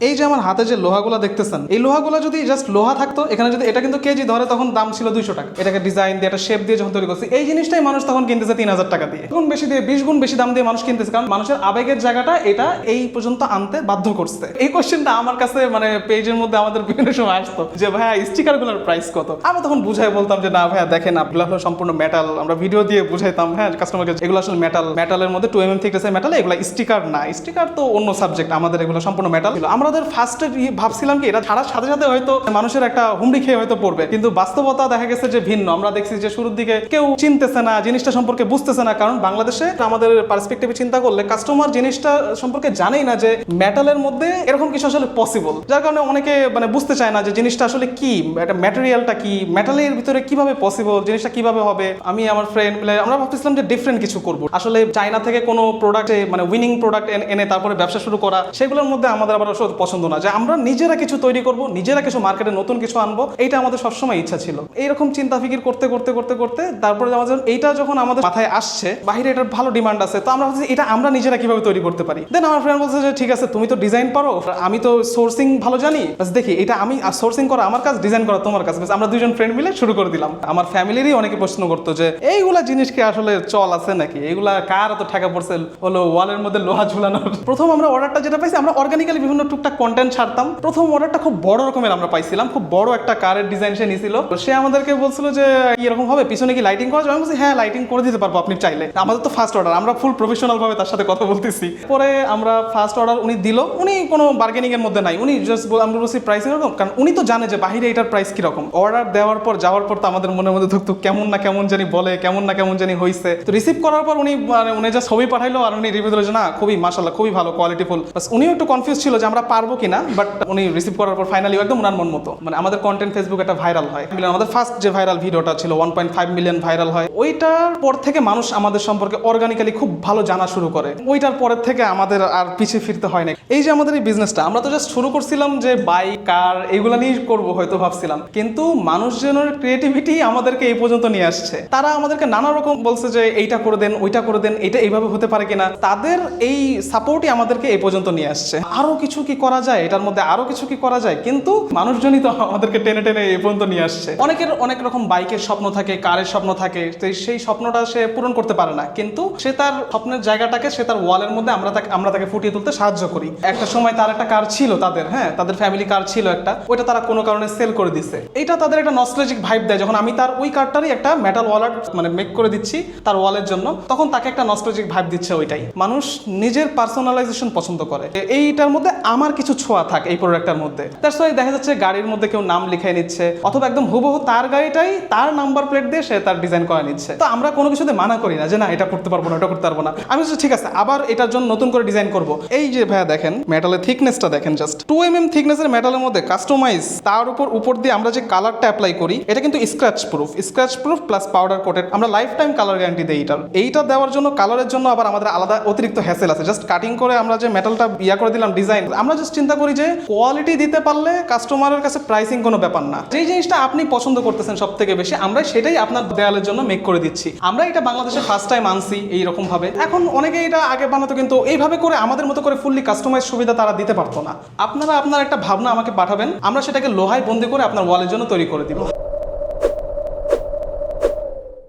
এই যে আমার হাতে যে লোহাগুলো দেখতেছেন, এই লোহাগুলো যদি জাস্ট লোহা থাকতো, এখানে যদি এটা কিন্তু কেজি ধরে তখন দাম ছিল 200 টাকা। এটাকে ডিজাইন দিয়ে একটা শেপ দিয়ে যখন তৈরি করছি, এই জিনিসটাই মানুষ তখন কিনতেছে 3000 টাকা দিয়ে, গুণ বেশি দিয়ে 20 গুণ বেশি দাম দিয়ে মানুষ কিনতেছে, কারণ মানুষের আবেগের জায়গাটা এটা এই পর্যন্ত আনতে বাধ্য করছে। এই কোশ্চেনটা আমার কাছে মানে পেজের মধ্যে আমাদের বিভিন্ন সময় আসতো যে ভাইয়া স্টিকার গুলোর প্রাইস কত। আমি তখন বুঝাই বলতাম যে না ভাইয়া দেখেন এগুলো হলো সম্পূর্ণ মেটাল। আমরা ভিডিও দিয়ে বুঝাইতাম হ্যাঁ কাস্টমারকে, এগুলো আসলে মেটাল, মেটালের মধ্যে 2mm থিকনেসের মেটাল, এগুলো স্টিকার না, স্টিকার তো অন্য সাবজেক্ট, আমাদের এগুলো সম্পূর্ণ মেটাল। আমাদের ফার্স্টে ভাবছিলাম কি এটা ছাড়ার সাথে সাথে হয়তো মানুষের একটা হুমড়ি খেয়ে হয়তো পড়বে, কিন্তু বাস্তবতা দেখা গেছে যে ভিন্ন। আমরা দেখছি যে শুরুর দিকে কেউ চিনতেছে না, জিনিসটা সম্পর্কে বুঝতেছে না, কারণ বাংলাদেশে আমাদের পার্সপেক্টিভে চিন্তা করলে কাস্টমার জিনিসটা সম্পর্কে জানেই না যে মেটালের মধ্যে এরকম কিছু আসলে পসিবল, যার কারণে অনেকে মানে বুঝতে চায় না যে জিনিসটা আসলে কি, এটা ম্যাটেরিয়ালটা কি, মেটালের ভিতরে কিভাবে পসিবল, জিনিসটা কিভাবে হবে। আমি আমার ফ্রেন্ড মিলে আমরা ভাবতেছিলাম যে ডিফারেন্ট কিছু করবো। আসলে চায়না থেকে কোনো প্রোডাক্টে মানে উইনিং প্রোডাক্ট এনে তারপরে ব্যবসা শুরু করা, সেগুলোর মধ্যে আমাদের আবার আসলে পছন্দ না, যে আমরা নিজেরা কিছু তৈরি করব, নিজেরা কিছু মার্কেটে নতুন কিছু আনবো, এইটা আমাদের সবসময় ইচ্ছা ছিল। এইরকম চিন্তা ফিকির করতে করতে করতে করতে তারপরে আমাদের এইটা যখন আমাদের মাথায় আসছে, বাইরে এটার ভালো ডিমান্ড আছে, তো আমরা ভাবছি এটা আমরা নিজেরা কিভাবে তৈরি করতে পারি। দেন আমার ফ্রেন্ড বলছে যে ঠিক আছে তুমি তো ডিজাইন পারো, আমি তো সোর্সিং ভালো জানি, দেখি এটা আমি সোর্সিং করা আমার কাজ, ডিজাইন করা তোমার কাজ। আমরা দুজন ফ্রেন্ড মিলে শুরু করে দিলাম। আমার ফ্যামিলিরই অনেকে প্রশ্ন করতো যে এইগুলা জিনিস কি আসলে চল আছে নাকি, এগুলা কার এত টাকা পড়ছে হলো ওয়ালের মধ্যে লোহা ঝুলানোর। প্রথম আমরা অর্ডারটা যেটা পাইছি, আমরা অর্গানিক্যালি বিভিন্ন টুকটাক কন্টেন্ট ছাড়তাম। প্রথম অর্ডারটা খুব বড় রকমের আমরা পাইছিলাম, খুব বড় একটা কারের ডিজাইন সে নিছিল। সে আমাদেরকে বলছিল যে এরকম হবে, পিছনে কি লাইটিং করা যাবে? আমি বলছি হ্যাঁ লাইটিং করে দিতে পারবো আপনি চাইলে। আমাদের তো ফার্স্ট অর্ডার, আমরা ফুল প্রফেশনাল ভাবে তার সাথে কথা বলতেছি। পরে আমরা ফার্স্ট অর্ডার উনি দিল, উনি কোনো বার্গেনিং এর মধ্যে নাই, উনি জাস্ট আমরা বলছি প্রাইস এরকম, কারণ উনি তো জানে যে বাহিরে এটার প্রাইস কিরকম। অর্ডার দেওয়ার পর যাওয়ার পর তো আমাদের মনের মধ্যে ধুকতুক কেমন না কেমন জানি বলে, কেমন না কেমন জানি হয়েছে। তো রিসিভ করার পর উনি মানে উনি যা ছবি পাঠাইলো আর উনি রিভিউ দিল যে না খুবই মাশাআল্লাহ খুবই ভালো কোয়ালিটিফুল। বাস উনিও একটু কনফিউজ ছিল যে আমরা পারবো কিনা, বাট উনি রিসিভ করার পর ফাইনালি একদম উনার মন মতো। মানে আমাদের কন্টেন্ট ফেসবুক একটা ভাইরাল হয়, আমাদের ফার্স্ট যে ভাইরাল ভিডিওটা ছিল 1.5 মিলিয়ন ভাইরাল হয়। ওইটার পর থেকে মানুষ আমাদের সম্পর্কে অর্গানিক্যালি খুব ভালো জানা শুরু করে। ওইটার পরের থেকে আমাদের আর পিছিয়ে ফিরতে হয় না। এই যে আমাদের এই বিজনেসটা আমরা তো জাস্ট শুরু করছিলাম যে বাইক কার এগুলো নিয়ে করবো হয়তো ভাবছিলাম, কিন্তু মানুষজনের ক্রিয়েটিভিটি আমাদেরকে এই পর্যন্ত নিয়ে আসছে। তারা আমাদেরকে নানা রকম বলছে যে এইটা করে দেন, ওইটা করে দেন, এটা এইভাবে হতে পারে কিনা। তাদের এই সাপোর্টই আমাদেরকে এই পর্যন্ত নিয়ে আসছে। আরো কিছু কি করা যায়, এটার মধ্যে আরো কিছু কি করা যায়, কিন্তু মানুষজনই তো আমাদেরকে টেনে টেনে এই পর্যন্ত নিয়ে আসছে। অনেকের অনেক রকম বাইকের স্বপ্ন থাকে, কারের স্বপ্ন থাকে, সেই স্বপ্নটা সে পূরণ করতে পারে না, কিন্তু সে তার স্বপ্নের জায়গাটাকে সে তার ওয়ালের মধ্যে আমরা তাকে ফুটিয়ে তুলতে সাহায্য করি। একটা সময় তার একটা কার ছিল, তাদের ফ্যামিলি কার ছিল একটা, ওইটা তারা কোনো কারণে সেল করে দিচ্ছে। এটা তাদের একটা নস্টালজিক ভাইব দেয়, যখন আমি তার ওই কারটারই একটা মেটাল ওয়ালার মানে মেক করে দিচ্ছি তার ওয়ালের জন্য, তখন তাকে একটা নস্টালজিক ভাইব দিচ্ছে। ওইটাই মানুষ নিজের পার্সোনালাইজেশন পছন্দ করে, এইটার মধ্যে আমার কিছু ছোঁয়া থাকে এই প্রোডাক্টটার মধ্যে। দ্যাটস ওয়াই দেখা যাচ্ছে গাড়ির মধ্যে কেউ নাম লিখে নিচ্ছে, অথবা একদম হুবহু তার গাড়িটাই তার নাম্বার প্লেট দিয়ে সে তার ডিজাইন করে নিচ্ছে। তো আমরা কোনো কিছুতে মানা করি না যে না এটা করতে পারবো না, এটা করতে পারবো না। আমি ঠিক আছে আবার এটার জন্য নতুন করে ডিজাইন করবো। এই যে ভাইয়া দেখেন মেটালের থিকনেসটা দেখেন, জাস্ট 2mm থিকনেসের মেটালের মধ্যে কাস্টমাইজ, তার উপর দিয়ে আমরা যে কালারটা অ্যাপ্লাই করি এটা কিন্তু scratch proof plus powder coated. আমরা লাইফ টাইম কালার গ্যারান্টি দিই এইটা দেওয়ার জন্য, কালারের জন্য আবার আমাদের আলাদা অতিরিক্ত হ্যাসেল আছে। জাস্ট কাটিং করে আমরা যে মেটালটা করে দিলাম ডিজাইন, আমরা জাস্ট চিন্তা করি যে কোয়ালিটি দিতে পারলে কাস্টমারের কাছে প্রাইসিং কোনো ব্যাপার না। যেই জিনিসটা আপনি পছন্দ করতেছেন সব থেকে বেশি, আমরা সেটাই আপনার দেয়ালের জন্য মেক করে দিচ্ছি। আমরা এটা বাংলাদেশে ফার্স্ট টাইম আনছি এইরকম ভাবে। এখন অনেকে এটা আগে বানাতো, কিন্তু এইভাবে করে আমাদের মতো করে ফুললি কাস্টমাইজ সুবিধা তারা দিতে পারতো না। আপনারা আপনার একটা ভাবনা আমাকে পাঠাবেন, আমরা সেটাকে লোহায় বন্দি করে আপনার ওয়ালের জন্য তৈরি করে দিব।